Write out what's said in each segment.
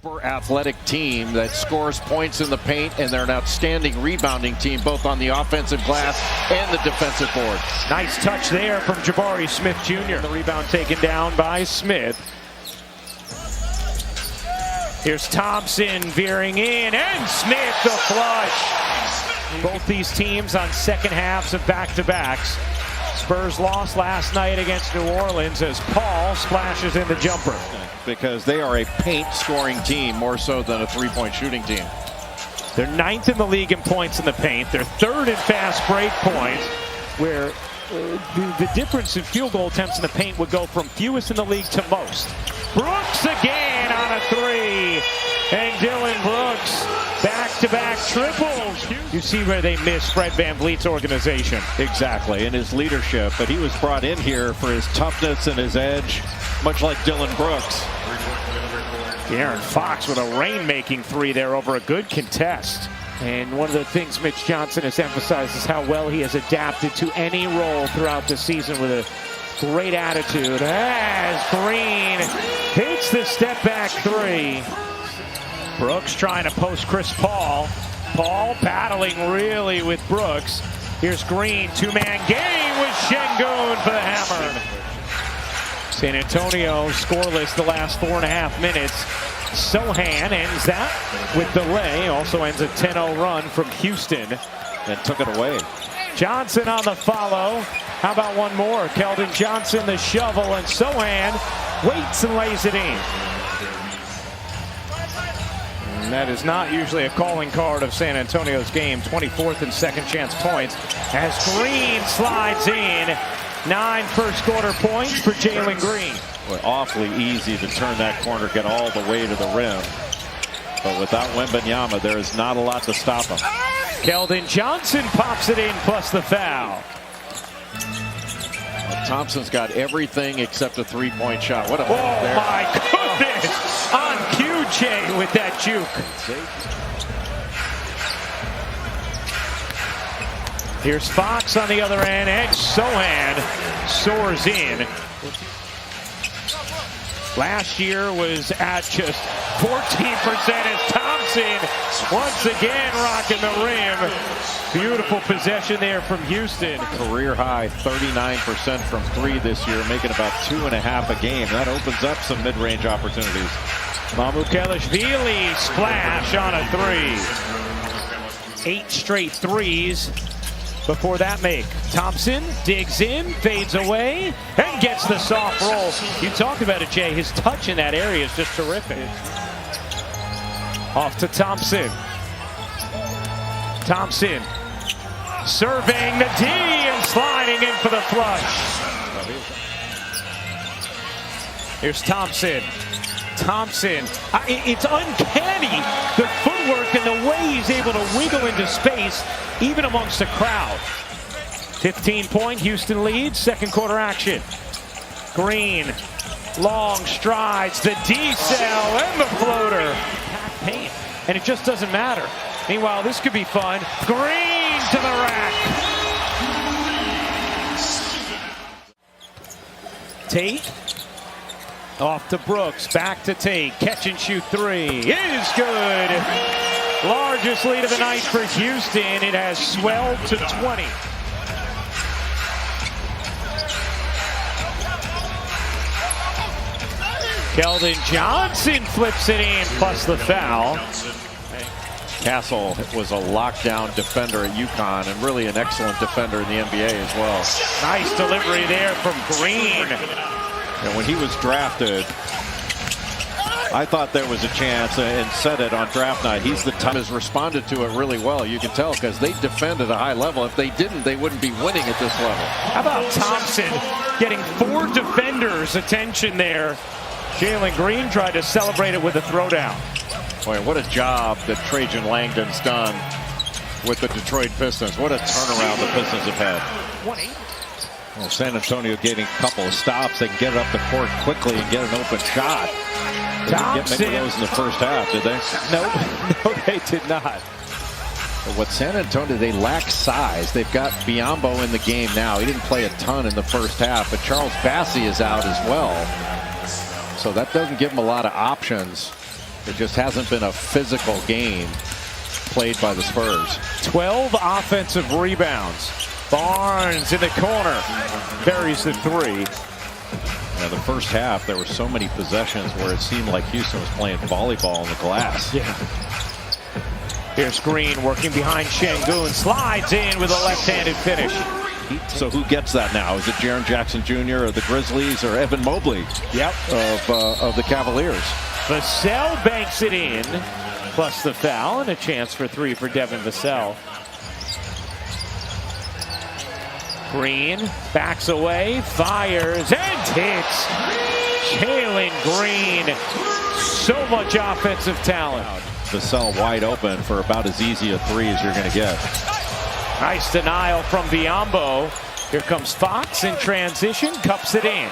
Athletic team that scores points in the paint, and they're an outstanding rebounding team both on the offensive glass and the defensive board. Nice touch there from Jabari Smith Jr. The rebound taken down by Smith. Here's Thompson veering in, and Smith the flush. Both these teams on second halves of back-to-backs. Spurs lost last night against New Orleans as Paul splashes in the jumper. Because they are a paint scoring team more so than a three-point shooting team. They're 9th in the league in points in the paint. They're 3rd in fast break points, where the difference in field goal attempts in the paint would go from fewest in the league to most. Brooks again on a three. And Dillon Brooks back-to-back triples. You see where they miss Fred VanVleet's organization. Exactly, and his leadership. But he was brought in here for his toughness and his edge, much like Dillon Brooks. Aaron Fox with a rain-making three there over a good contest. And one of the things Mitch Johnson has emphasized is how well he has adapted to any role throughout the season with a great attitude. As Green hits the step-back three. Brooks trying to post Chris Paul. Paul battling really with Brooks. Here's Green, two-man game with Şengün for the hammer. San Antonio scoreless the last 4.5 minutes. Sohan ends that with delay. Also ends a 10-0 run from Houston. And took it away. Johnson on the follow. How about one more? Keldon Johnson the shovel, and Sohan waits and lays it in. And that is not usually a calling card of San Antonio's game. 24th and second chance points as Green slides in. 9 first quarter points for Jalen Green. Boy, awfully easy to turn that corner, get all the way to the rim. But without Wembanyama, there is not a lot to stop him. Keldon Johnson pops it in, plus the foul. Well, Thompson's got everything except a three-point shot. What a oh my goodness! On QJ with that juke. Here's Fox on the other end, and Sohan soars in. Last year was at just 14% as Thompson once again rocking the rim. Beautiful possession there from Houston. Career high 39% from three this year, making about 2.5 a game. That opens up some mid-range opportunities. Mamukelashvili splash on a three. 8 straight threes before that make. Thompson digs in, fades away, and gets the soft roll. You talked about it, Jay. His touch in that area is just terrific. Off to Thompson. Thompson surveying the D and sliding in for the flush. Here's Thompson. Thompson, it's uncanny, the footwork and the way he's able to wiggle into space, even amongst the crowd. 15-point Houston lead, second quarter action. Green, long strides, the D-cell and the floater. Paint, and it just doesn't matter. Meanwhile, this could be fun. Green to the rack. Tate. Off to Brooks, back to Tate, catch and shoot three, is good. Largest lead of the night for Houston, it has swelled to 20. Keldon Johnson flips it in, plus the foul. Castle was a lockdown defender at UConn and really an excellent defender in the NBA as well. Nice delivery there from Green. And when he was drafted, I thought there was a chance and said it on draft night. He's the type has responded to it really well. You can tell because they defend at a high level. If they didn't, they wouldn't be winning at this level. How about Thompson getting 4 defenders' attention there? Jalen Green tried to celebrate it with a throwdown. Boy, what a job that Trajan Langdon's done with the Detroit Pistons. What a turnaround the Pistons have had. Well, San Antonio getting a couple of stops. They can get it up the court quickly and get an open shot. They didn't get many of those in the first half, did they? No, they did not. But what San Antonio, they lack size. They've got Biyombo in the game now. He didn't play a ton in the first half, but Charles Bassey is out as well. So that doesn't give them a lot of options. There just hasn't been a physical game played by the Spurs. 12 offensive rebounds. Barnes in the corner. Buries the three. Yeah, the first half, there were so many possessions where it seemed like Houston was playing volleyball on the glass. Yeah. Here's Green working behind Şengün. Slides in with a left-handed finish. So who gets that now? Is it Jaren Jackson Jr. of the Grizzlies or Evan Mobley of the Cavaliers? Vassell banks it in, plus the foul, and a chance for three for Devin Vassell. Green backs away, fires, and hits. Jalen Green, so much offensive talent. Vassell wide open for about as easy a three as you're going to get. Nice denial from Biyombo. Here comes Fox in transition, cups it in.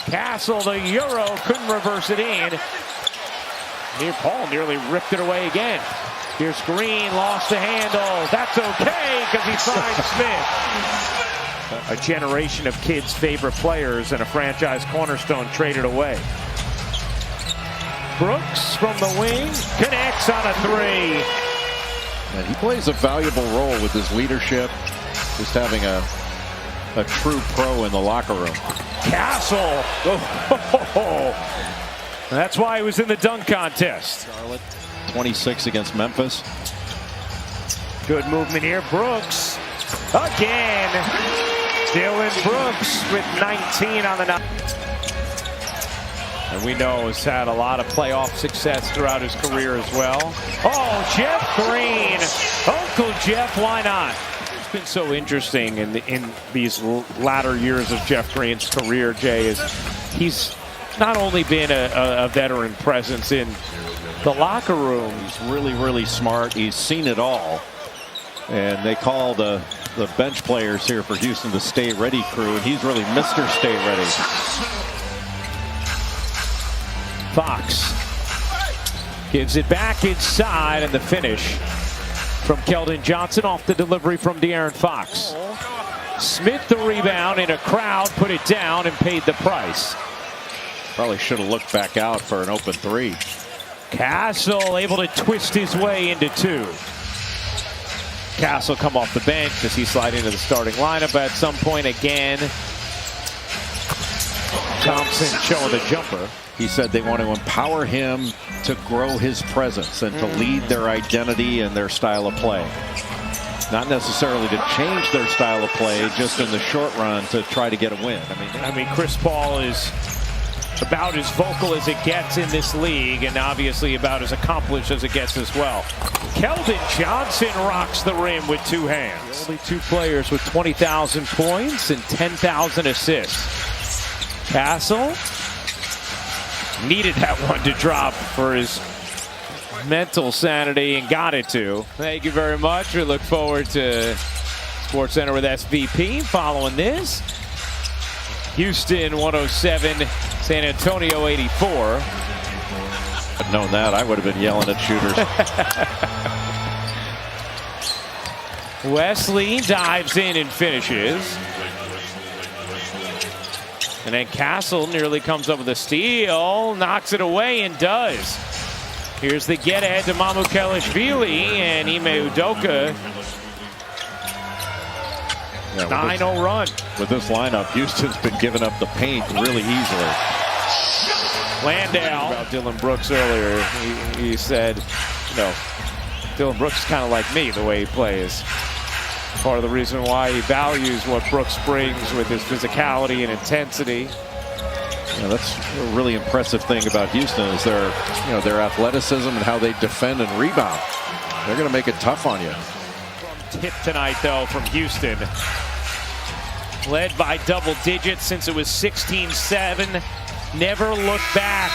Castle, the Euro, couldn't reverse it in. Here, Paul nearly ripped it away again. Here's Green, lost the handle. That's okay, because he finds Smith. A generation of kids' favorite players and a franchise cornerstone traded away. Brooks from the wing, connects on a three. And he plays a valuable role with his leadership, just having a true pro in the locker room. Castle. Oh. That's why he was in the dunk contest. Charlotte, 26 against Memphis. Good movement here. Brooks again. Dylan Brooks with 19 on the night. And we know he's had a lot of playoff success throughout his career as well. Oh, Jeff Green. Uncle Jeff, why not? It's been so interesting in these latter years of Jeff Green's career, Jay, is he's not only been a veteran presence in the locker room. He's really, really smart. He's seen it all. And they call the bench players here for Houston the Stay Ready crew, and he's really Mr. Stay Ready. Fox gives it back inside, and the finish from Keldon Johnson off the delivery from De'Aaron Fox. Smith the rebound, and a crowd put it down and paid the price. Probably should have looked back out for an open three. Castle able to twist his way into two. Castle come off the bench. Does he slide into the starting lineup at some point again? Thompson showing the jumper. He said they want to empower him to grow his presence and to lead their identity and their style of play. Not necessarily to change their style of play, just in the short run to try to get a win. I mean, Chris Paul is about as vocal as it gets in this league, and obviously about as accomplished as it gets as well. Keldon Johnson rocks the rim with two hands. Only two players with 20,000 points and 10,000 assists. Castle needed that one to drop for his mental sanity and got it to. Thank you very much. We look forward to Sports Center with SVP following this. Houston 107, San Antonio 84. I'd known that, I would have been yelling at shooters. Wesley dives in and finishes. And then Castle nearly comes up with a steal, knocks it away, and does. Here's the get ahead to Mamukelashvili and Ime Udoka. 9-0 run. With this lineup, Houston's been giving up the paint really easily. Landale. About Dylan Brooks earlier, he said, you know, Dylan Brooks is kind of like me the way he plays. Part of the reason why he values what Brooks brings with his physicality and intensity. Yeah, that's a really impressive thing about Houston is their athleticism and how they defend and rebound. They're going to make it tough on you. Tip tonight, though, from Houston. Led by double digits since it was 16-7. Never looked back.